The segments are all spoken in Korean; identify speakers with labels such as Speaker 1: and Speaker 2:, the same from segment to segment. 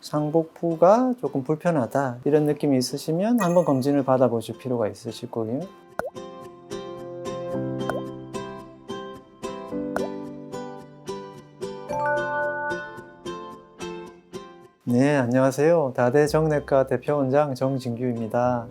Speaker 1: 상복부가 조금 불편하다 이런 느낌이 있으시면 한번 검진을 받아보실 필요가 있으실 거고요. 네, 안녕하세요. 다대정내과 대표원장 정진규입니다.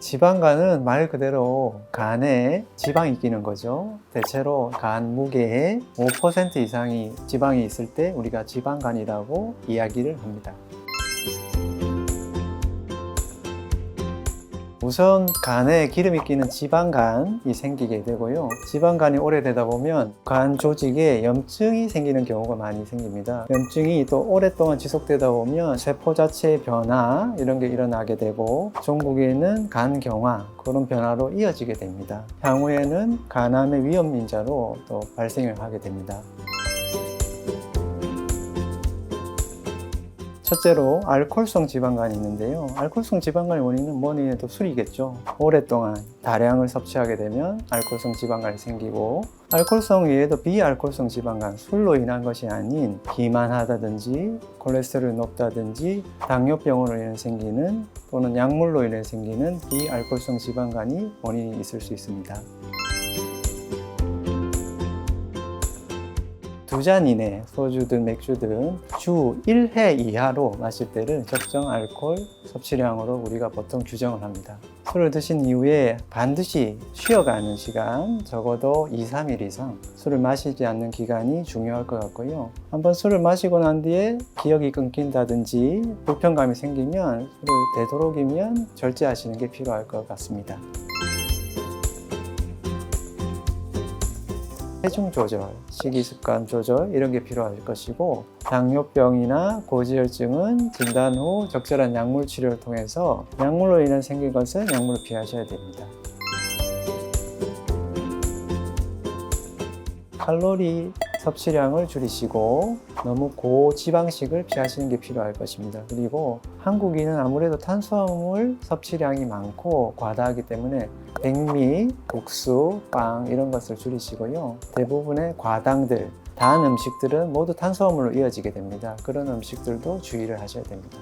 Speaker 1: 지방간은 말 그대로 간에 지방이 끼는 거죠. 대체로 간 무게의 5% 이상이 지방이 있을 때 우리가 지방간이라고 이야기를 합니다. 우선 간에 기름이 끼는 지방간이 생기게 되고요. 지방간이 오래되다 보면 간 조직에 염증이 생기는 경우가 많이 생깁니다. 염증이 또 오랫동안 지속되다 보면 세포 자체의 변화 이런 게 일어나게 되고 종국에는 간경화 그런 변화로 이어지게 됩니다. 향후에는 간암의 위험 인자로 또 발생을 하게 됩니다. 첫째로 알코올성 지방간이 있는데요. 알코올성 지방간의 원인은 뭐니 해도 술이겠죠. 오랫동안 다량을 섭취하게 되면 알코올성 지방간이 생기고, 알코올성 외에도 비알코올성 지방간, 술로 인한 것이 아닌 비만하다든지 콜레스테롤이 높다든지 당뇨병으로 인해 생기는 또는 약물로 인해 생기는 비알코올성 지방간이 원인이 있을 수 있습니다. 2잔 이내 소주든 맥주든 주 1회 이하로 마실 때를 적정 알코올 섭취량으로 우리가 보통 규정을 합니다. 술을 드신 이후에 반드시 쉬어가는 시간, 적어도 2-3일 이상 술을 마시지 않는 기간이 중요할 것 같고요. 한번 술을 마시고 난 뒤에 기억이 끊긴다든지 불편감이 생기면 술을 되도록이면 절제하시는 게 필요할 것 같습니다. 체중 조절, 식이습관 조절 이런 게 필요할 것이고, 당뇨병이나 고지혈증은 진단 후 적절한 약물 치료를 통해서 약물로 인해 생긴 것은 약물을 피하셔야 됩니다. 칼로리 섭취량을 줄이시고 너무 고지방식을 피하시는 게 필요할 것입니다. 그리고 한국인은 아무래도 탄수화물 섭취량이 많고 과다하기 때문에 백미, 국수, 빵 이런 것을 줄이시고요. 대부분의 과당들, 단 음식들은 모두 탄수화물로 이어지게 됩니다. 그런 음식들도 주의를 하셔야 됩니다.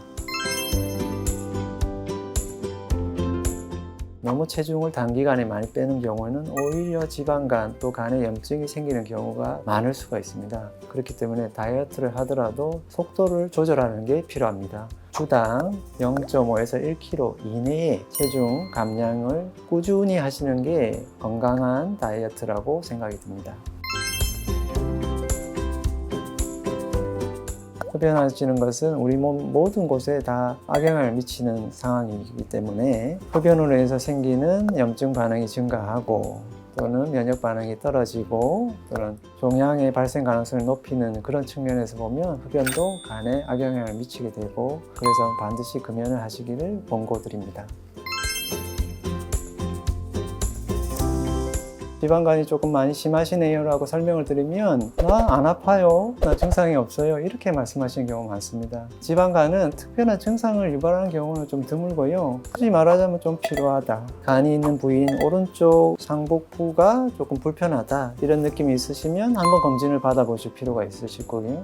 Speaker 1: 너무 체중을 단기간에 많이 빼는 경우는 오히려 지방간 또 간에 염증이 생기는 경우가 많을 수가 있습니다. 그렇기 때문에 다이어트를 하더라도 속도를 조절하는 게 필요합니다. 주당 0.5에서 1kg 이내의 체중 감량을 꾸준히 하시는 게 건강한 다이어트라고 생각이 듭니다. 흡연하시는 것은 우리 몸 모든 곳에 다 악영향을 미치는 상황이기 때문에 흡연으로 해서 생기는 염증 반응이 증가하고 또는 면역 반응이 떨어지고 또는 종양의 발생 가능성을 높이는 그런 측면에서 보면 흡연도 간에 악영향을 미치게 되고, 그래서 반드시 금연을 하시기를 권고드립니다. 지방간이 조금 많이 심하시네요 라고 설명을 드리면 나 안 아파요, 나 증상이 없어요 이렇게 말씀하시는 경우가 많습니다. 지방간은 특별한 증상을 유발하는 경우는 좀 드물고요. 굳이 말하자면 좀 피로하다, 간이 있는 부위인 오른쪽 상복부가 조금 불편하다 이런 느낌이 있으시면 한번 검진을 받아보실 필요가 있으실 거고요.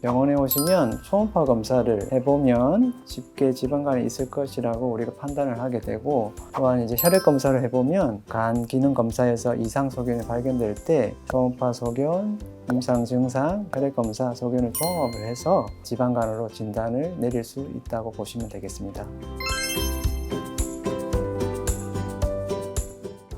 Speaker 1: 병원에 오시면 초음파 검사를 해보면 쉽게 지방간이 있을 것이라고 우리가 판단을 하게 되고, 또한 이제 혈액 검사를 해보면 간 기능 검사에서 이상 소견이 발견될 때 초음파 소견, 임상 증상, 혈액 검사 소견을 종합을 해서 지방간으로 진단을 내릴 수 있다고 보시면 되겠습니다.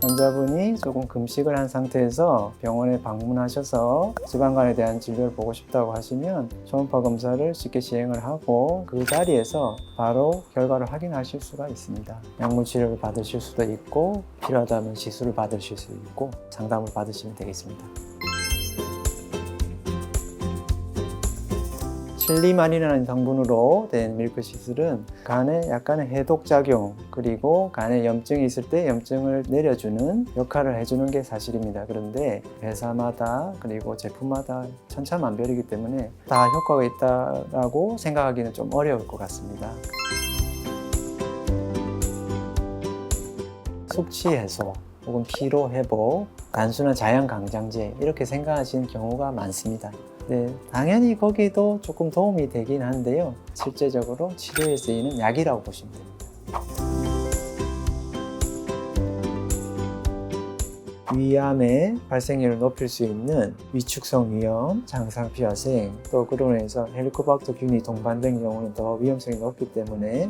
Speaker 1: 환자분이 조금 금식을 한 상태에서 병원에 방문하셔서 지방간에 대한 진료를 보고 싶다고 하시면 초음파 검사를 쉽게 시행을 하고 그 자리에서 바로 결과를 확인하실 수가 있습니다. 약물 치료를 받으실 수도 있고 필요하다면 시술을 받으실 수 있고 상담을 받으시면 되겠습니다. 칠리만이라는 성분으로 된 밀크시슬은 간에 약간의 해독작용, 그리고 간에 염증이 있을 때 염증을 내려주는 역할을 해주는 게 사실입니다. 그런데 회사마다 그리고 제품마다 천차만별이기 때문에 다 효과가 있다고 생각하기는 좀 어려울 것 같습니다. 숙취 해소 혹은 피로 회복, 단순한 자연 강장제 이렇게 생각하시는 경우가 많습니다. 네, 당연히 거기도 조금 도움이 되긴 한데요. 실제적으로 치료에 쓰이는 약이라고 보시면 됩니다. 위암의 발생률을 높일 수 있는 위축성 위염, 장상피화생, 또 그로 인해서 헬리코박터균이 동반된 경우는 더 위험성이 높기 때문에